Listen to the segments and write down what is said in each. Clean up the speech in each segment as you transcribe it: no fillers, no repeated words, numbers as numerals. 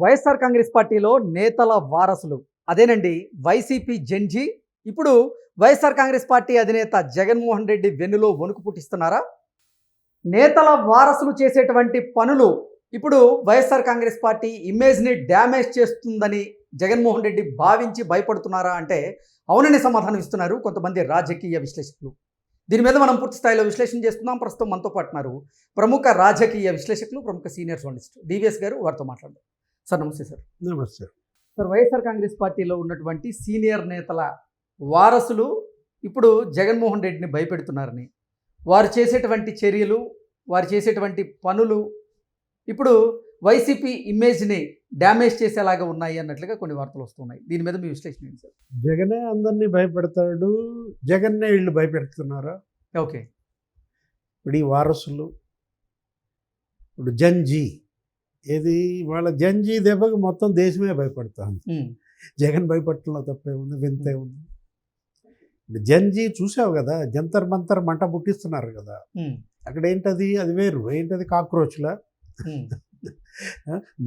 వైఎస్ఆర్ కాంగ్రెస్ పార్టీలో నేతల వారసులు అదేనండి వైసీపీ జెన్జీ ఇప్పుడు వైఎస్ఆర్ కాంగ్రెస్ పార్టీ అధినేత జగన్మోహన్ రెడ్డి వెన్నులో వణుకు పుట్టిస్తున్నారా? నేతల వారసులు చేసేటువంటి పనులు ఇప్పుడు వైఎస్ఆర్ కాంగ్రెస్ పార్టీ ఇమేజ్ని డ్యామేజ్ చేస్తుందని జగన్మోహన్ రెడ్డి భావించి భయపడుతున్నారా అంటే అవునని సమాధానం ఇస్తున్నారు కొంతమంది రాజకీయ విశ్లేషకులు. దీని మీద మనం పూర్తి స్థాయిలో విశ్లేషణ చేస్తున్నాం. ప్రస్తుతం మనతో పాటు ఉన్నారు ప్రముఖ రాజకీయ విశ్లేషకులు, ప్రముఖ సీనియర్ జర్నలిస్ట్ డివిఎస్ గారు. వారితో మాట్లాడదాం. సార్ నమస్తే. సార్ నమస్తే. సార్, వైఎస్ఆర్ కాంగ్రెస్ పార్టీలో ఉన్నటువంటి సీనియర్ నేతల వారసులు ఇప్పుడు జగన్మోహన్ రెడ్డిని భయపెడుతున్నారని, వారు చేసేటువంటి చర్యలు, వారు చేసేటువంటి పనులు ఇప్పుడు వైసీపీ ఇమేజ్ని డ్యామేజ్ చేసేలాగా ఉన్నాయి అన్నట్లుగా కొన్ని వార్తలు వస్తున్నాయి. దీని మీద మీ విశ్లేషణ ఏంటి సార్? జగనే అందరినీ భయపెడతాడు, జగన్నే వీళ్ళు భయపెడుతున్నారా? ఓకే. ఇప్పుడు ఈ వారసులు, ఇప్పుడు జంజీ ఏది వాళ్ళ జంజీ దెబ్బకి మొత్తం దేశమే భయపడతాను. జగన్ భయపడటంలో తప్పే ఉంది, వింతే ఉంది. ఇప్పుడు జంజీ చూసావు కదా, జంతర్ మంతర్ మంట పుట్టిస్తున్నారు కదా. అక్కడ ఏంటది, అది వేరు. ఏంటది, కాక్రోచ్లా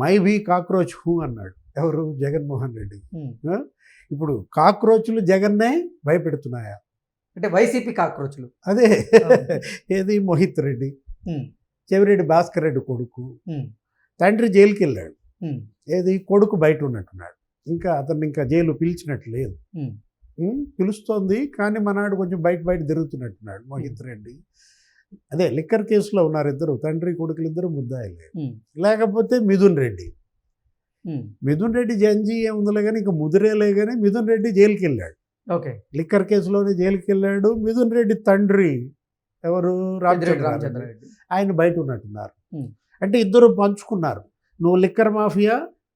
మై బీ కాక్రోచ్ హూ అన్నాడు ఎవరు, జగన్మోహన్ రెడ్డి. ఇప్పుడు కాక్రోచ్లు జగన్నే భయపెడుతున్నాయా అంటే వైసీపీ కాక్రోచ్లు? అదే ఏది, మోహిత్ రెడ్డి, చెవిరెడ్డి భాస్కర్ రెడ్డి కొడుకు, తండ్రి జైలుకి వెళ్ళాడు. ఏది, కొడుకు బయట ఉన్నట్టున్నాడు. ఇంకా అతన్ని ఇంకా జైలు పిలిచినట్టు లేదు. పిలుస్తోంది కానీ మనాడు కొంచెం బయట తిరుగుతున్నట్టున్నాడు మోహిత్ రెడ్డి. అదే లిక్కర్ కేసులో ఉన్నారు ఇద్దరు, తండ్రి కొడుకులు ఇద్దరు ముద్దాయిలే. లేకపోతే మిథున్ రెడ్డి, మిథున్ రెడ్డి జంజీ ఏముందిలే కానీ ఇంకా ముదిరేలే కానీ మిథున్ రెడ్డి జైలుకి వెళ్ళాడు. ఓకే. లిక్కర్ కేసులోనే జైలుకి వెళ్ళాడు. మిథున్ రెడ్డి తండ్రి ఎవరు, రామచంద్ర రెడ్డి, ఆయన బయట ఉన్నట్టున్నారు. అంటే ఇద్దరు పంచుకున్నారు, నువ్వు లిక్కర్ మాఫియా,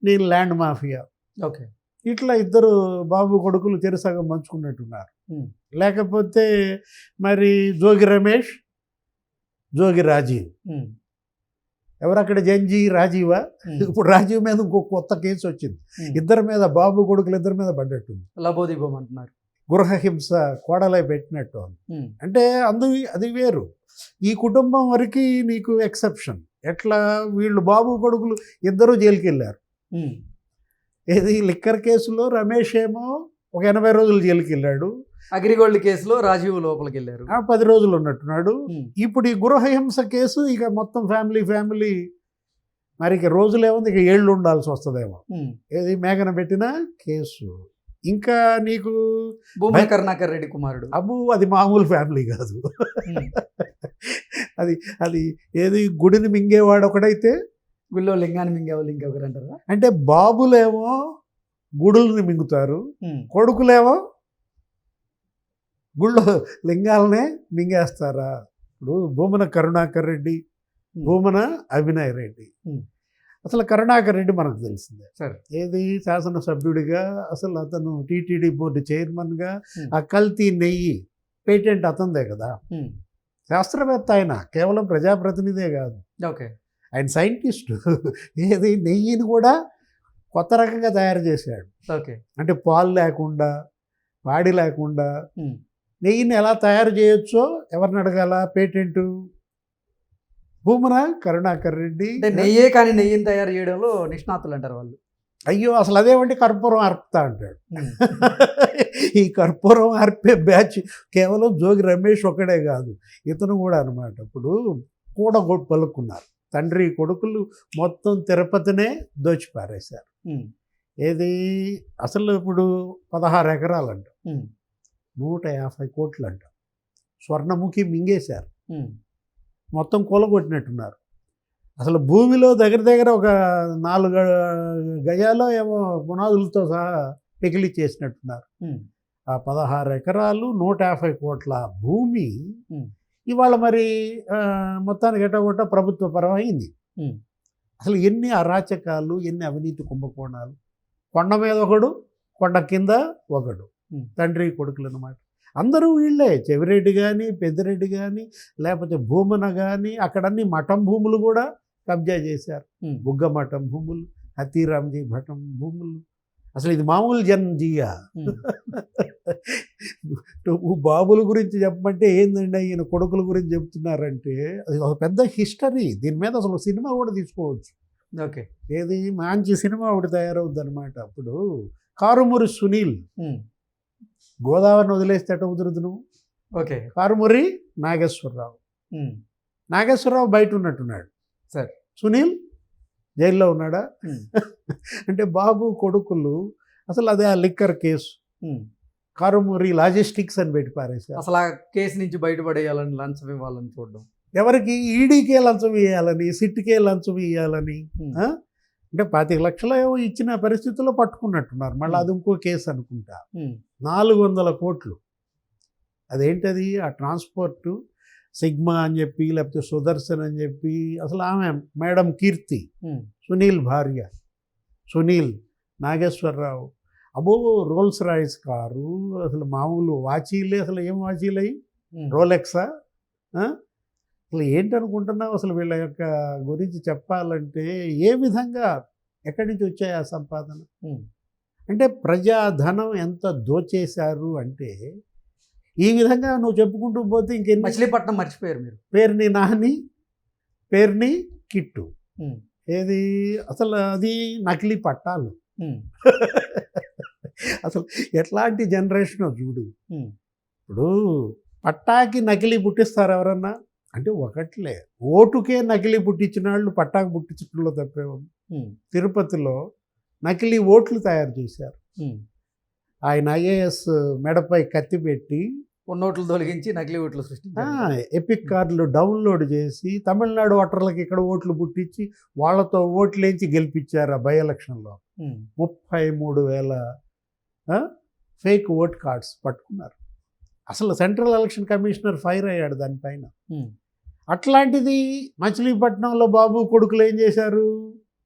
నేను ల్యాండ్ మాఫియా. ఓకే. ఇట్లా ఇద్దరు బాబు కొడుకులు చెరుసగం పంచుకున్నట్టున్నారు. లేకపోతే మరి జోగి రమేష్, జోగి రాజీవ్, ఎవరక్కడ జంజీ, రాజీవా. ఇప్పుడు రాజీవ్ మీద ఇంకో కొత్త కేసు వచ్చింది. ఇద్దరి మీద, బాబు కొడుకులు ఇద్దరి మీద పడ్డట్టుంది. లబోదీపం అంటున్నారు, గృహహింస కోడలై పెట్టినట్టు. అంటే అది వేరు. ఈ కుటుంబం వరకు నీకు ఎక్సెప్షన్. ఎట్లా, వీళ్ళు బాబు కొడుకులు ఇద్దరు జైలుకి వెళ్ళారు. ఏది, లిక్కర్ కేసులో రమేష్ ఏమో ఒక 80 రోజులు జైలుకి వెళ్ళాడు. అగ్రిగోల్డ్ కేసులో రాజీవ్ లోపలికి వెళ్ళారు, 10 రోజులు ఉన్నట్టున్నాడు. ఇప్పుడు ఈ గృహహింస కేసు ఇక మొత్తం ఫ్యామిలీ మరి ఇక రోజులు ఏముంది, ఇక ఏళ్ళు ఉండాల్సి వస్తుందేమో. ఏది, మేఘన పెట్టిన కేసు. ఇంకా నీకు భూమన కరుణాకర్ రెడ్డి కుమారుడు అది మామూలు ఫ్యామిలీ కాదు. అది ఏది, గుడిని మింగేవాడు ఒకడైతే, గుళ్ళో లింగాన్ని మింగేవాళ్ళు ఇంకొకరు అంటారా? అంటే బాబులేమో గుడుల్ని మింగుతారు, కొడుకులేమో గుళ్ళో లింగాలనే మింగేస్తారా? ఇప్పుడు భూమన కరుణాకర్ రెడ్డి, భూమన అభినయ్ రెడ్డి. అసలు కరుణాకర్ రెడ్డి మనకు తెలిసిందే, ఏది శాసనసభ్యుడిగా, అసలు అతను టీటీడీ బోర్డు చైర్మన్గా, ఆ కల్తీ నెయ్యి పేటెంట్ అతందే కదా. శాస్త్రవేత్త ఆయన, కేవలం ప్రజాప్రతినిధే కాదు. ఓకే. ఆయన సైంటిస్టు. ఏది, నెయ్యిని కూడా కొత్త రకంగా తయారు చేశాడు. ఓకే. అంటే పాలు లేకుండా, వాడి లేకుండా నెయ్యిని ఎలా తయారు చేయొచ్చో ఎవరిని అడగాల, పేటెంట్ భూమన కరుణాకర్ రెడ్డి. నెయ్యే కానీ నెయ్యిని తయారు చేయడంలో నిష్ణాతులు అంటారు వాళ్ళు. అయ్యో, అసలు అదేమంటే కర్పూరం అర్పుతా అంటాడు. ఈ కర్పూరం అర్పే బ్యాచ్ కేవలం జోగి రమేష్ ఒకడే కాదు, ఇతను కూడా అనమాట. ఇప్పుడు కూడా పలుకున్నారు. తండ్రి కొడుకులు మొత్తం తిరుపతినే దోచిపారేశారు. ఏది, అసలు ఇప్పుడు 16 ఎకరాలంట, 150 కోట్లు అంట, స్వర్ణముఖి మింగేశారు. మొత్తం కూలగొట్టినట్టున్నారు. అసలు భూమిలో దగ్గర ఒక 4 గజాలో ఏమో పునాదులతో సహా పెకిలి చేసినట్టున్నారు. ఆ 16 ఎకరాలు 150 కోట్ల భూమి ఇవాళ మరి మొత్తానికి ఎట్టగొట్ట ప్రభుత్వ పరమైంది. అసలు ఎన్ని అరాచకాలు, ఎన్ని అవినీతి కుంభకోణాలు. కొండ మీద ఒకడు, కొండ కింద ఒకడు, తండ్రి కొడుకులు అన్నమాట. అందరూ వీళ్ళే. చెవిరెడ్డి కానీ, పెద్దిరెడ్డి కానీ, లేకపోతే భూమన కానీ, అక్కడన్ని మఠం భూములు కూడా కబ్జా చేశారు. బుగ్గ మఠం భూములు, హతీరాంజీ మఠం భూములు. అసలు ఇది మామూలు జన్జీయా? నువ్వు బాబుల గురించి చెప్పమంటే ఏందండి, ఈయన కొడుకుల గురించి చెప్తున్నారంటే అది ఒక పెద్ద హిస్టరీ. దీని మీద అసలు సినిమా కూడా తీసుకోవచ్చు. ఓకే. ఏది మంచి సినిమా ఒకటి తయారవుద్ది అనమాట. అప్పుడు కారుమూరి సునీల్ గోదావరిని వదిలేస్తే ఎట్ట కుదురుదు నువ్వు? ఓకే. కారుమూరి నాగేశ్వరరావు. నాగేశ్వరరావు బయట ఉన్నట్టున్నాడు, సరే. సునీల్ జైల్లో ఉన్నాడా? అంటే బాబు కొడుకులు అసలు అదే ఆ లిక్కర్ కేసు, కారుమూరి లాజిస్టిక్స్ అని పెట్టి పారేశారు. అసలు ఆ కేసు నుంచి బయటపడేయాలని, లంచం ఇవ్వాలని చూడడం. ఎవరికి? ఈడీకే లంచం ఇవ్వాలని, సిట్కే లంచం ఇవ్వాలని. అంటే 25 లక్షలు ఏమో ఇచ్చిన పరిస్థితుల్లో పట్టుకున్నట్టున్నారు. మళ్ళీ అది ఇంకో కేసు అనుకుంటా. 400 కోట్లు. అదేంటది? ఆ ట్రాన్స్పోర్టు సిగ్మా అని చెప్పి, లేకపోతే సుదర్శన్ అని చెప్పి, అసలు ఆమె మేడం కీర్తి, సునీల్ భార్య, సునీల్ నాగేశ్వరరావు. అబో, రోల్స్ రాయిస్ కారు, అసలు మామూలు వాచీలే. అసలు ఏం వాచీలు అయ్యి? రోలెక్సా? అసలు ఏంటనుకుంటున్నావు? అసలు వీళ్ళ యొక్క గురించి చెప్పాలంటే ఏ విధంగా, ఎక్కడి నుంచి వచ్చాయి ఆ సంపాదన? అంటే ప్రజాధనం ఎంత దోచేశారు అంటే, ఈ విధంగా నువ్వు చెప్పుకుంటూ పోతే ఇంకెన్ని. మచిలీపట్నం మర్చిపోయారు మీరు. పేరుని నాని, పేరుని కిట్టు. ఏది అసలు? అది నకిలీ పట్టాలు. అసలు ఎట్లాంటి జనరేషన్ చూడు. ఇప్పుడు పట్టాకి నకిలీ పుట్టిస్తారు ఎవరన్నా? అంటే ఒకట్లే, ఓటుకే నకిలీ పుట్టించిన వాళ్ళు పట్టాకు పుట్టించడంలో తప్పేమో. తిరుపతిలో నకిలీ ఓట్లు తయారు చేశారు. ఆయన ఐఏఎస్ మెడపై కత్తి పెట్టి ఓట్లు తొలగించి నకిలీ ఓట్లు సృష్టించారు. ఎపిక్ కార్డులు డౌన్లోడ్ చేసి తమిళనాడు ఓటర్లకు ఇక్కడ ఓట్లు పుట్టించి వాళ్ళతో ఓట్లేంచి గెలిపించారు ఆ బై ఎలక్షన్లో. 33,000 ఫేక్ ఓట్ కార్డ్స్ పట్టుకున్నారు. అసలు సెంట్రల్ ఎలక్షన్ కమిషనర్ ఫైర్ అయ్యాడు దానిపైన. అట్లాంటిది మచిలీపట్నంలో బాబు కొడుకులు ఏం చేశారు?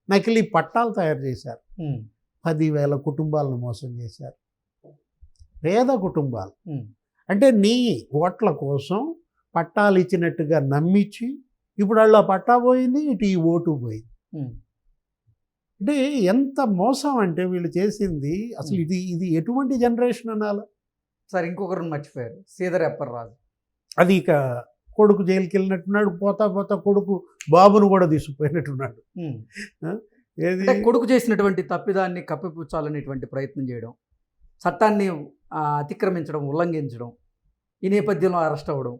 నకిలీ పట్టాలు తయారు చేశారు. 10,000 కుటుంబాలను మోసం చేశారు. పేద కుటుంబాలు. అంటే నీ ఓట్ల కోసం పట్టాలు ఇచ్చినట్టుగా నమ్మించి, ఇప్పుడు వాళ్ళు ఆ పట్టా పోయింది, ఇటు ఈ ఓటు పోయింది. అంటే ఎంత మోసం అంటే వీళ్ళు చేసింది. అసలు ఇది ఎటువంటి జనరేషన్ అనాలి? సరే, ఇంకొకరు మర్చిపోయారు, సీదరెప్పరాజు. అది ఇక కొడుకు జైలుకి వెళ్ళినట్టున్నాడు. పోతా పోతా కొడుకు బాబును కూడా తీసుకుపోయినట్టున్నాడు. ఏది? కొడుకు చేసినటువంటి తప్పిదాన్ని కప్పిపుచ్చాలనేటువంటి ప్రయత్నం చేయడం, చట్టాన్ని అతిక్రమించడం, ఉల్లంఘించడం, ఈ నేపథ్యంలో అరెస్ట్ అవ్వడం.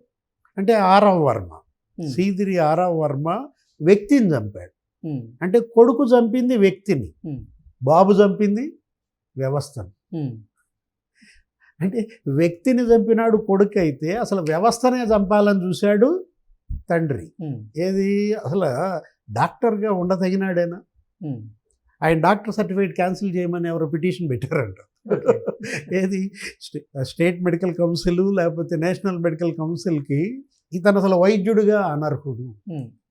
అంటే ఆరవ వర్మ, సీదిరి ఆరవ వర్మ వ్యక్తిని చంపాడు. అంటే కొడుకు చంపింది వ్యక్తిని, బాబు చంపింది వ్యవస్థను. అంటే వ్యక్తిని చంపినాడు కొడుకు అయితే, అసలు వ్యవస్థనే చంపాలని చూశాడు తండ్రి. ఏది? అసలు డాక్టర్గా ఉండదగినాడేనా? ఆయన డాక్టర్ సర్టిఫికేట్ క్యాన్సిల్ చేయమని ఎవరో పిటిషన్ పెట్టారంట. ఏది? స్టేట్ మెడికల్ కౌన్సిల్ లేకపోతే నేషనల్ మెడికల్ కౌన్సిల్కి ఇతను అసలు వైద్యుడిగా అనర్హుడు.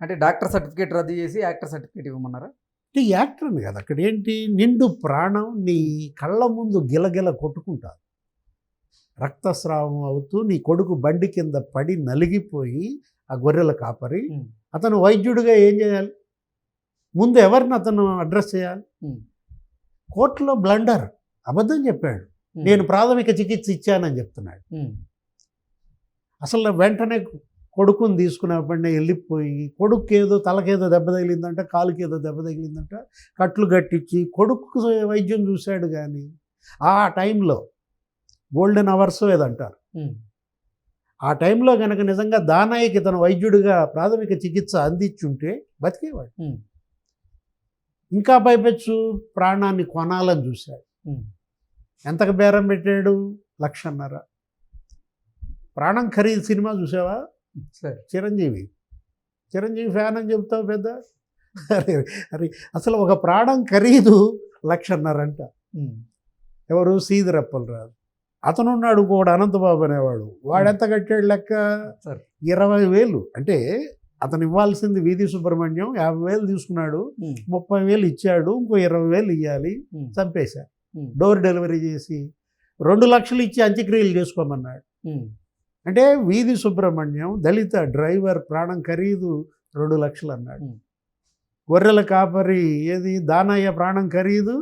అంటే డాక్టర్ సర్టిఫికేట్ రద్దు చేసి యాక్టర్ సర్టిఫికేట్ ఇవ్వమన్నారా? అంటే యాక్టర్ని కదా. అక్కడ ఏంటి? నిండు ప్రాణం నీ కళ్ళ ముందు గిలగిల కొట్టుకుంటారు, రక్తస్రావం అవుతూ నీ కొడుకు బండి కింద పడి నలిగిపోయి ఆ గొర్రెల కాపరి. అతను వైద్యుడిగా ఏం చేయాలి? ముందు ఎవరిని అతను అడ్రస్ చేయాలి? కోర్టులో బ్లండర్, అబద్ధం చెప్పాడు. నేను ప్రాథమిక చికిత్స ఇచ్చానని చెప్తున్నాడు. అసలు వెంటనే కొడుకుని తీసుకున్నప్పుడే వెళ్ళిపోయి, కొడుకు ఏదో తలకేదో దెబ్బ తగిలిందంట, కాలుకి ఏదో దెబ్బ తగిలిందంట, కట్లు కట్టించి కొడుకు వైద్యం చూశాడు. కానీ ఆ టైంలో గోల్డెన్ అవర్స్ ఏదంటారు, ఆ టైంలో కనుక నిజంగా దానయ్యకి తన వైద్యుడిగా ప్రాథమిక చికిత్స అందించుంటే బతికేవాడు. ఇంకా పైపెచ్చు ప్రాణాన్ని కొనాలని చూశాడు. ఎంతకు బేరం పెట్టాడు? 1,50,000. ప్రాణం ఖరీదు సినిమా చూసావా? చిరంజీవి ఫ్యాన్ అని చెప్తావు పెద్ద. అరే అరే అసలు ఒక ప్రాణం ఖరీదు 1,50,000 అంట. ఎవరు? సీదిరప్పలరాజు. అతను ఉన్నాడు ఇంకోడు, అనంతబాబు అనేవాడు. వాడెంత కట్టాడు లెక్క? 20,000. అంటే అతను ఇవ్వాల్సింది వీధి సుబ్రహ్మణ్యం 50,000 తీసుకున్నాడు, 30,000 ఇచ్చాడు, ఇంకో 20,000 ఇవ్వాలి, చంపేశారు. డోర్ డెలివరీ చేసి 2 లక్షలు ఇచ్చి అంత్యక్రియలు చేసుకోమన్నాడు. అంటే వీధి సుబ్రహ్మణ్యం దళిత డ్రైవర్ ప్రాణం ఖరీదు 2 లక్షలు అన్నాడు. గొర్రెల కాపరి ఏది దానయ్య ప్రాణం ఖరీదు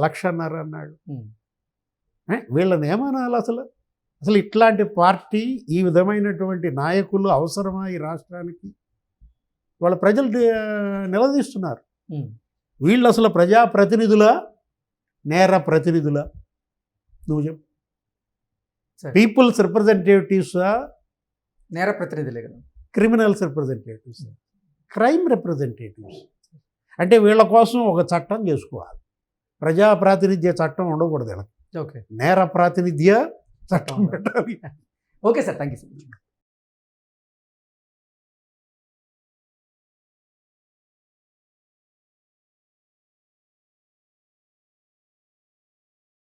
1,50,000 అన్నాడు. వీళ్ళని ఏమనాలి అసలు? అసలు ఇట్లాంటి పార్టీ, ఈ విధమైనటువంటి నాయకులు అవసరమా ఈ రాష్ట్రానికి? వాళ్ళ ప్రజలు నిలదీస్తున్నారు. వీళ్ళు అసలు ప్రజాప్రతినిధులా నేర ప్రతినిధులా నువ్వు చెప్పు. సరే. పీపుల్స్ రిప్రజెంటేటివ్సా నేర ప్రతినిధులే కదా. Criminals representatives, crime representatives. అంటే వీళ్ళ కోసం ఒక చట్టం చేసుకోవాలి. ప్రజా ప్రాతినిధ్య చట్టం ఉండకూడదు ఇలా, ఓకే నేర ప్రాతినిధ్య చట్టం పెట్టాలి. Okay sir, thank you so much.